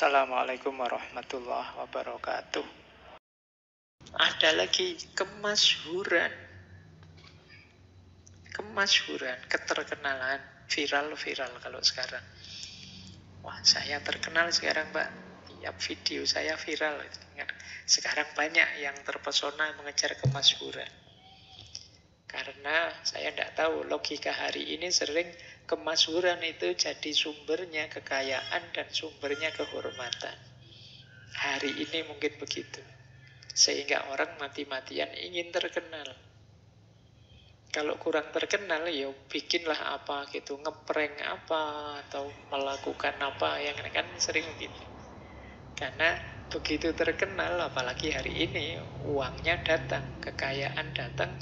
Assalamualaikum warahmatullahi wabarakatuh. Ada lagi kemasyhuran, keterkenalan, viral kalau sekarang. Wah, saya terkenal sekarang, Pak. Tiap video saya viral. Sekarang banyak yang terpesona mengejar kemasyhuran. Karena saya tidak tahu, logika hari ini sering kemasyhuran itu jadi sumbernya kekayaan dan sumbernya kehormatan. Hari ini mungkin begitu. Sehingga orang mati-matian ingin terkenal. Kalau kurang terkenal, ya bikinlah apa gitu, ngeprank apa, atau melakukan apa, yang kan sering begitu. Karena begitu terkenal, apalagi hari ini, uangnya datang, kekayaan datang,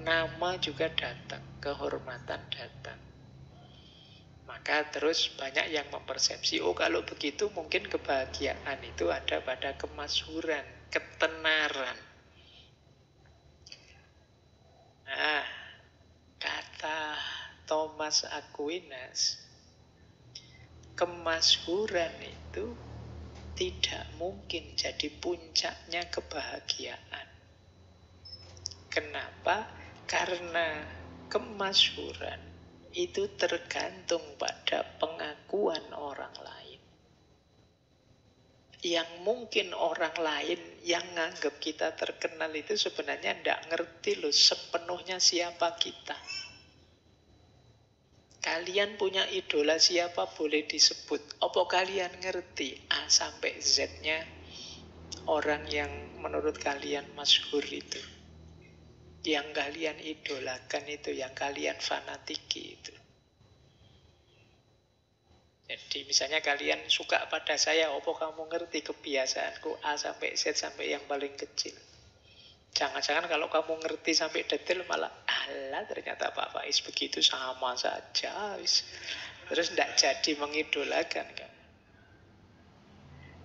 nama juga datang, kehormatan datang. Maka terus banyak yang mempersepsi, oh kalau begitu mungkin kebahagiaan itu ada pada kemasyhuran, ketenaran. Nah, kata Thomas Aquinas, kemasyhuran itu tidak mungkin jadi puncaknya kebahagiaan. Kenapa? Karena kemasyhuran itu tergantung pada pengakuan orang lain. Yang mungkin orang lain yang nganggap kita terkenal itu sebenarnya tidak ngerti loh sepenuhnya siapa kita. Kalian punya idola siapa boleh disebut. Apa kalian ngerti A sampai Z-nya orang yang menurut kalian masyhur itu? Yang kalian idolakan itu, yang kalian fanatiki itu. Jadi misalnya kalian suka pada saya, apa kamu ngerti kebiasaanku A sampai Z sampai yang paling kecil? Jangan-jangan kalau kamu ngerti sampai detail malah, alah ternyata Pak Faiz begitu sama saja. Terus tidak jadi mengidolakan kan.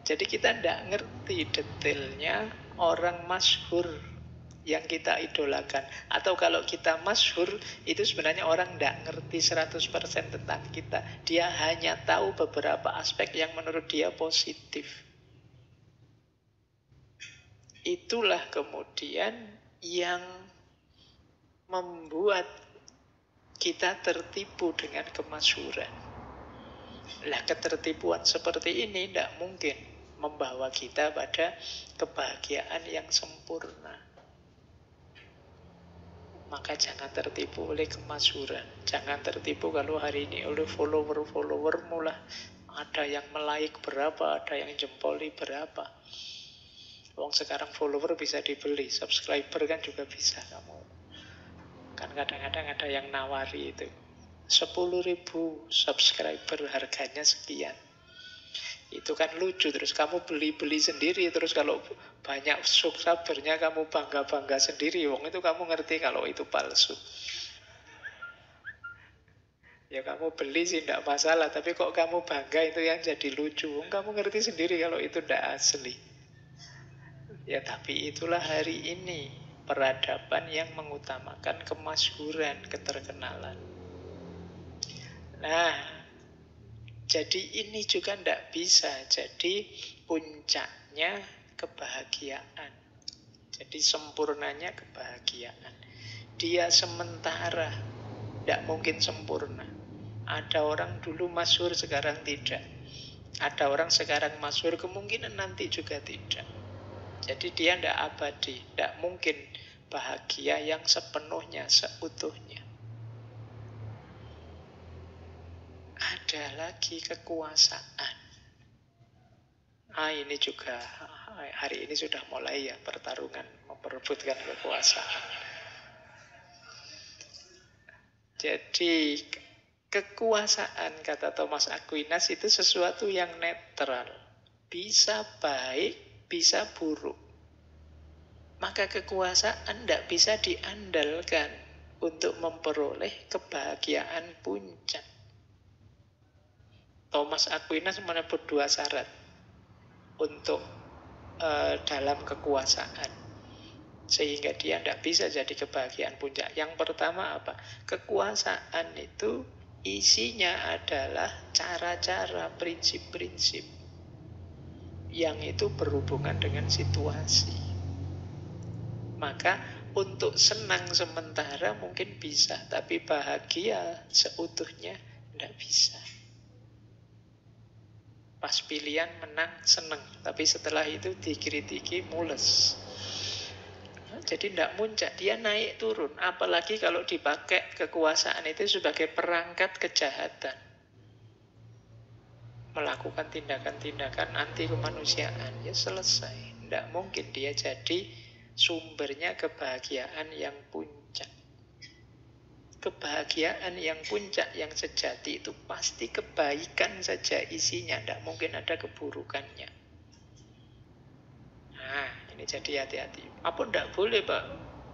Jadi kita tidak ngerti detailnya orang masyhur yang kita idolakan. Atau kalau kita masyhur, itu sebenarnya orang tidak ngerti 100% tentang kita. Dia hanya tahu beberapa aspek yang menurut dia positif. Itulah kemudian yang membuat kita tertipu dengan kemasyhuran. Lah, ketertipuan seperti ini tidak mungkin membawa kita pada kebahagiaan yang sempurna. Maka jangan tertipu oleh kemasyhuran. Jangan tertipu kalau hari ini oleh follower-followermu lah. Ada yang like berapa, ada yang jempoli berapa. Wong sekarang follower bisa dibeli, subscriber kan juga bisa kamu. Kan kadang-kadang ada yang nawari itu 10.000 subscriber harganya sekian. Itu kan lucu. Terus kamu beli-beli sendiri. Terus kalau banyak subscribernya kamu bangga-bangga sendiri. Wong itu kamu ngerti kalau itu palsu. Ya kamu beli sih tidak masalah. Tapi kok kamu bangga, itu yang jadi lucu. Wong kamu ngerti sendiri kalau itu tidak asli. Ya tapi itulah hari ini peradaban yang mengutamakan kemasyhuran, keterkenalan. Nah, jadi ini juga tidak bisa jadi puncaknya kebahagiaan. Jadi sempurnanya kebahagiaan. Dia sementara, tidak mungkin sempurna. Ada orang dulu masyhur, sekarang tidak. Ada orang sekarang masyhur, kemungkinan nanti juga tidak. Jadi dia tidak abadi, tidak mungkin bahagia yang sepenuhnya, seutuhnya. Ada lagi kekuasaan. Ini juga hari ini sudah mulai ya pertarungan memperebutkan kekuasaan. Jadi kekuasaan, kata Thomas Aquinas, itu sesuatu yang netral. Bisa baik, bisa buruk. Maka kekuasaan tidak bisa diandalkan untuk memperoleh kebahagiaan puncak. Thomas Aquinas menyebut 2 syarat untuk dalam kekuasaan, sehingga dia tidak bisa jadi kebahagiaan puncak. Yang pertama apa? Kekuasaan itu isinya adalah cara-cara, prinsip-prinsip. yang itu berhubungan dengan situasi. Maka untuk senang sementara mungkin bisa, tapi bahagia seutuhnya tidak bisa. Pas pilihan menang senang, tapi setelah itu dikritiki mules. Jadi tidak muncak, dia naik turun. Apalagi kalau dipakai kekuasaan itu sebagai perangkat kejahatan, melakukan tindakan-tindakan anti kemanusiaan, ya selesai. Tidak mungkin dia jadi sumbernya kebahagiaan yang puncak. Kebahagiaan yang puncak, yang sejati itu pasti kebaikan saja isinya, tidak mungkin ada keburukannya. Nah, ini jadi hati-hati. Apa tidak boleh, Pak?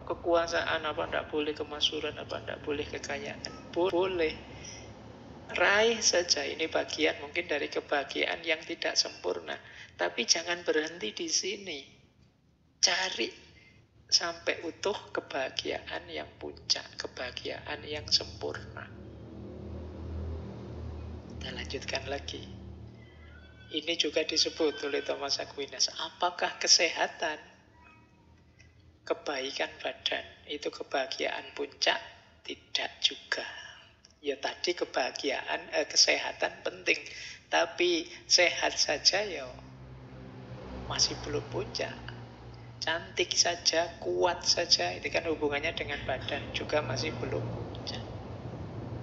Kekuasaan apa tidak boleh, kemasyhuran apa tidak boleh, kekayaan boleh. Raih saja, ini bagian mungkin dari kebahagiaan yang tidak sempurna. Tapi jangan berhenti di sini. Cari sampai utuh kebahagiaan yang puncak, kebahagiaan yang sempurna. Kita lanjutkan lagi. Ini juga disebut oleh Thomas Aquinas. Apakah kesehatan, kebaikan badan, itu kebahagiaan puncak? Tidak juga. Ya tadi kebahagiaan, kesehatan penting. Tapi sehat saja ya masih belum puncak. Cantik saja, kuat saja, itu kan hubungannya dengan badan, juga masih belum puncak.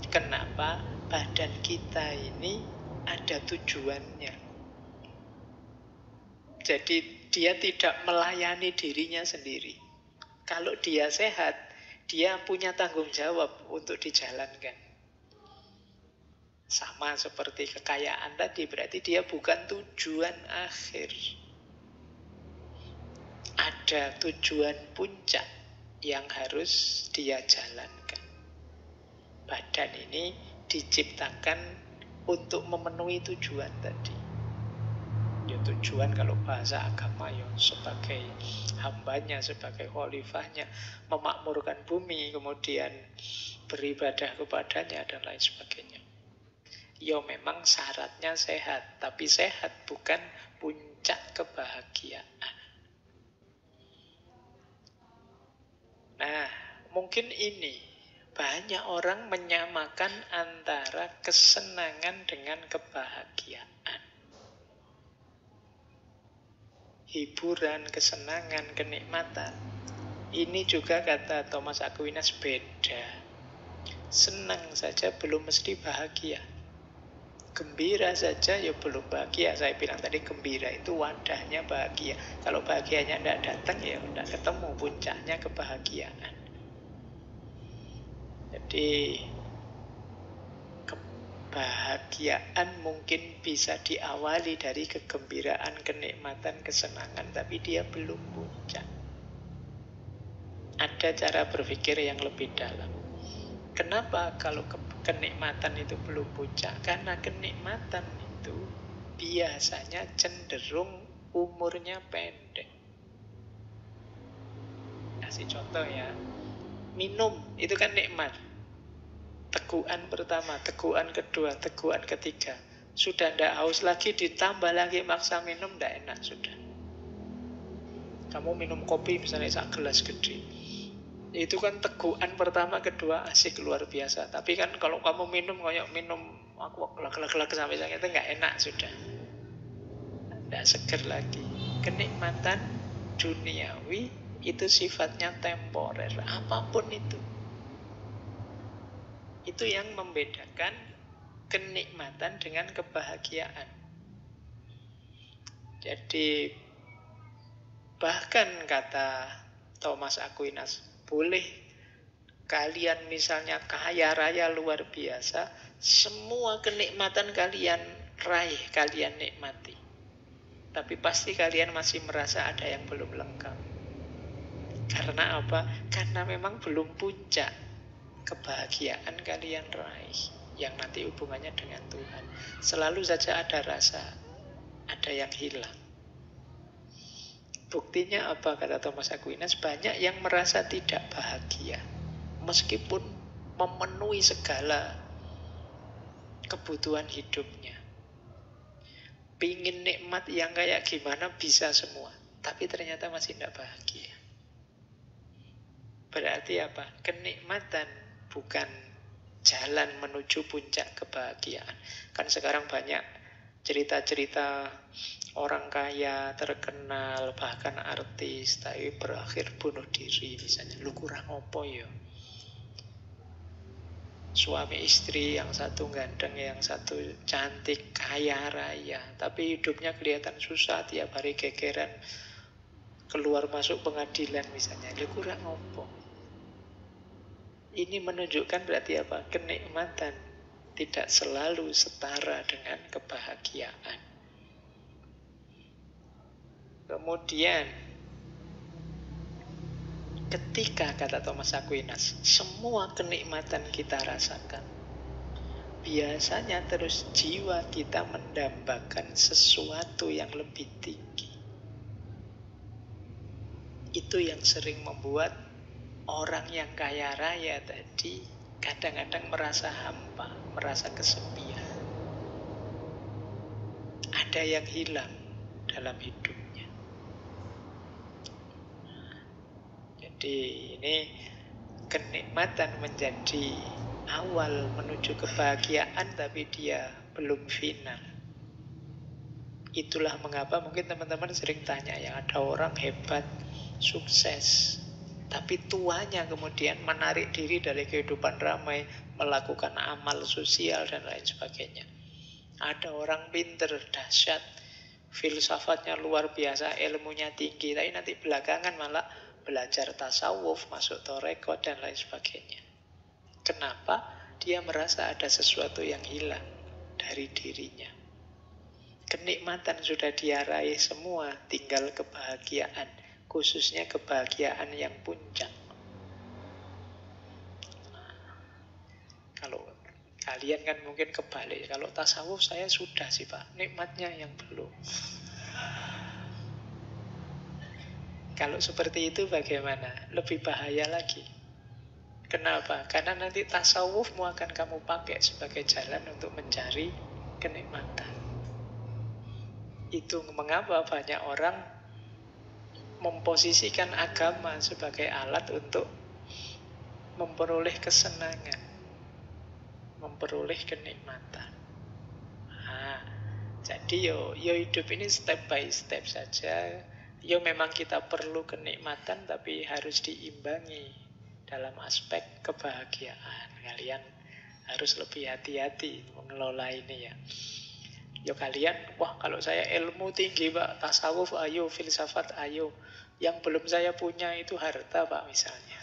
Kenapa? Badan kita ini ada tujuannya. Jadi dia tidak melayani dirinya sendiri. Kalau dia sehat, dia punya tanggung jawab untuk dijalankan. Sama seperti kekayaan tadi, berarti dia bukan tujuan akhir. Ada tujuan puncak yang harus dia jalankan. Badan ini diciptakan untuk memenuhi tujuan tadi. Ya tujuan kalau bahasa agama ya sebagai hambanya, sebagai khalifahnya, memakmurkan bumi, kemudian beribadah kepadanya dan lain sebagainya. Ya memang syaratnya sehat, tapi sehat bukan puncak kebahagiaan. Nah, mungkin ini banyak orang menyamakan antara kesenangan dengan kebahagiaan. Hiburan, kesenangan, kenikmatan. Ini juga kata Thomas Aquinas beda. Senang saja belum mesti bahagia. Gembira saja ya belum bahagia. Saya bilang tadi gembira itu wadahnya bahagia. Kalau bahagianya tidak datang ya tidak ketemu puncaknya kebahagiaan. Jadi kebahagiaan mungkin bisa diawali dari kegembiraan, kenikmatan, kesenangan, tapi dia belum puncak. Ada cara berpikir yang lebih dalam. Kenapa kalau kenikmatan itu belum puncak? Karena kenikmatan itu biasanya cenderung umurnya pendek. Kasih contoh ya. Minum itu kan nikmat. Teguhan pertama, teguhan kedua, teguhan ketiga. Sudah tidak haus lagi, ditambah lagi maksa minum, tidak enak sudah. Kamu minum kopi misalnya sak gelas gede. Itu kan teguhan pertama, kedua asik luar biasa. Tapi kan kalau kamu minum kayak minum aku gelak-gelak sampai sakit itu nggak enak sudah. Nggak seger lagi. Kenikmatan duniawi itu sifatnya temporer, apapun itu. Itu yang membedakan kenikmatan dengan kebahagiaan. Jadi bahkan kata Thomas Aquinas, boleh kalian misalnya kaya raya luar biasa, semua kenikmatan kalian raih, kalian nikmati. Tapi pasti kalian masih merasa ada yang belum lengkap. Karena apa? Karena memang belum puncak kebahagiaan kalian raih, yang nanti hubungannya dengan Tuhan. Selalu saja ada rasa, ada yang hilang. Buktinya apa kata Thomas Aquinas? Banyak yang merasa tidak bahagia meskipun memenuhi segala kebutuhan hidupnya. Pingin nikmat yang kayak gimana bisa semua, tapi ternyata masih tidak bahagia. Berarti apa? Kenikmatan bukan jalan menuju puncak kebahagiaan. Kan sekarang banyak cerita-cerita orang kaya, terkenal, bahkan artis, tapi berakhir bunuh diri misalnya. Lu kurang opo ya? Suami istri yang satu ganteng, yang satu cantik, kaya raya, tapi hidupnya kelihatan susah, tiap hari gegeran, keluar masuk pengadilan misalnya. Lu kurang opo? Ini menunjukkan berarti apa? Kenikmatan tidak selalu setara dengan kebahagiaan. Kemudian ketika, kata Thomas Aquinas, semua kenikmatan kita rasakan, biasanya terus jiwa kita mendambakan sesuatu yang lebih tinggi. Itu yang sering membuat orang yang kaya raya tadi kadang-kadang merasa hampa, merasa kesepian. Ada yang hilang dalam hidupnya. Jadi ini kenikmatan menjadi awal menuju kebahagiaan, tapi dia belum final. Itulah mengapa mungkin teman-teman sering tanya, ya ada orang hebat, sukses, tapi tuanya kemudian menarik diri dari kehidupan ramai, melakukan amal sosial dan lain sebagainya. Ada orang pinter, dahsyat, filsafatnya luar biasa, ilmunya tinggi, tapi nanti belakangan malah belajar tasawuf, masuk tarekat dan lain sebagainya. Kenapa? Dia merasa ada sesuatu yang hilang dari dirinya. Kenikmatan sudah dia raih semua, tinggal kebahagiaan, khususnya kebahagiaan yang puncak. Kalau kalian kan mungkin kebalik, kalau tasawuf saya sudah sih Pak, nikmatnya yang belum. Kalau seperti itu bagaimana? Lebih bahaya lagi. Kenapa? Karena nanti tasawufmu akan kamu pakai sebagai jalan untuk mencari kenikmatan. Itu mengapa banyak orang memposisikan agama sebagai alat untuk memperoleh kesenangan, memperoleh kenikmatan. Jadi yo hidup ini step by step saja. Yo memang kita perlu kenikmatan, tapi harus diimbangi dalam aspek kebahagiaan. Kalian harus lebih hati-hati mengelola ini ya. Yo kalian, wah kalau saya ilmu tinggi Pak, tasawuf ayo, filsafat ayo. Yang belum saya punya itu harta Pak misalnya.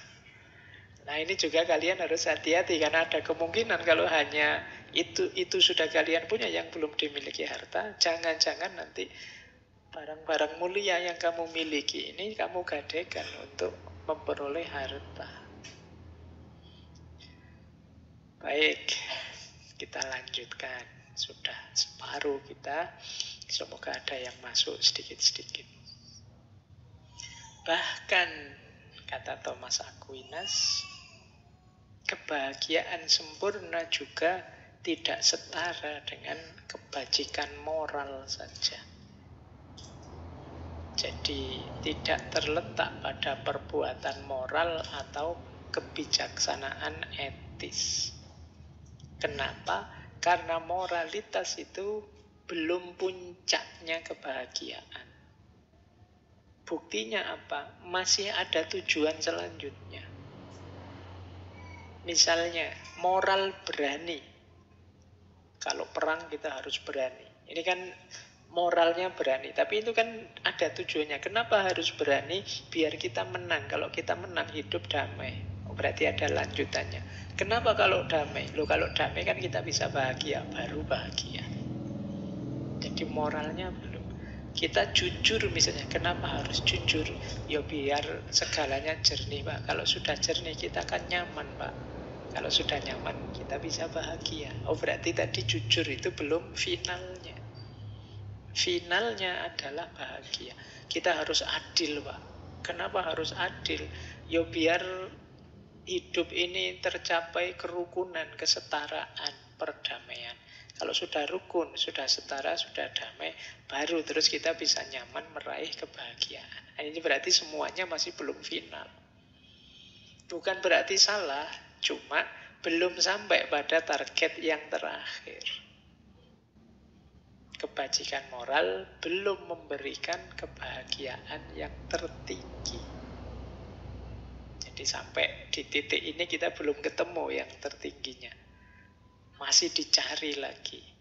Nah ini juga kalian harus hati-hati, karena ada kemungkinan kalau hanya itu sudah kalian punya yang belum dimiliki harta, jangan-jangan nanti barang-barang mulia yang kamu miliki ini kamu gadaikan untuk memperoleh harta. Baik, kita lanjutkan. Sudah separuh kita. Semoga ada yang masuk sedikit-sedikit. Bahkan, kata Thomas Aquinas, kebahagiaan sempurna juga tidak setara dengan kebajikan moral saja. Jadi tidak terletak pada perbuatan moral atau kebijaksanaan etis. Kenapa? Karena moralitas itu belum puncaknya kebahagiaan. Buktinya apa? Masih ada tujuan selanjutnya. Misalnya, moral berani. Kalau perang kita harus berani. Ini kan moralnya berani, tapi itu kan ada tujuannya. Kenapa harus berani? Biar kita menang. Kalau kita menang, hidup damai. Berarti ada lanjutannya. Kenapa kalau damai? Loh, kalau damai kan kita bisa bahagia, baru bahagia. Jadi moralnya belum. Kita jujur misalnya. Kenapa harus jujur? Ya biar segalanya jernih Pak. Kalau sudah jernih kita kan nyaman Pak. Kalau sudah nyaman kita bisa bahagia. Oh berarti tadi jujur itu belum finalnya. Finalnya adalah bahagia. Kita harus adil Pak. Kenapa harus adil? Ya biar hidup ini tercapai kerukunan, kesetaraan, perdamaian. Kalau sudah rukun, sudah setara, sudah damai, baru terus kita bisa nyaman meraih kebahagiaan. Nah, ini berarti semuanya masih belum final. Bukan berarti salah, cuma belum sampai pada target yang terakhir. Kebajikan moral belum memberikan kebahagiaan yang tertinggi. Jadi sampai di titik ini kita belum ketemu yang tertingginya. Masih dicari lagi.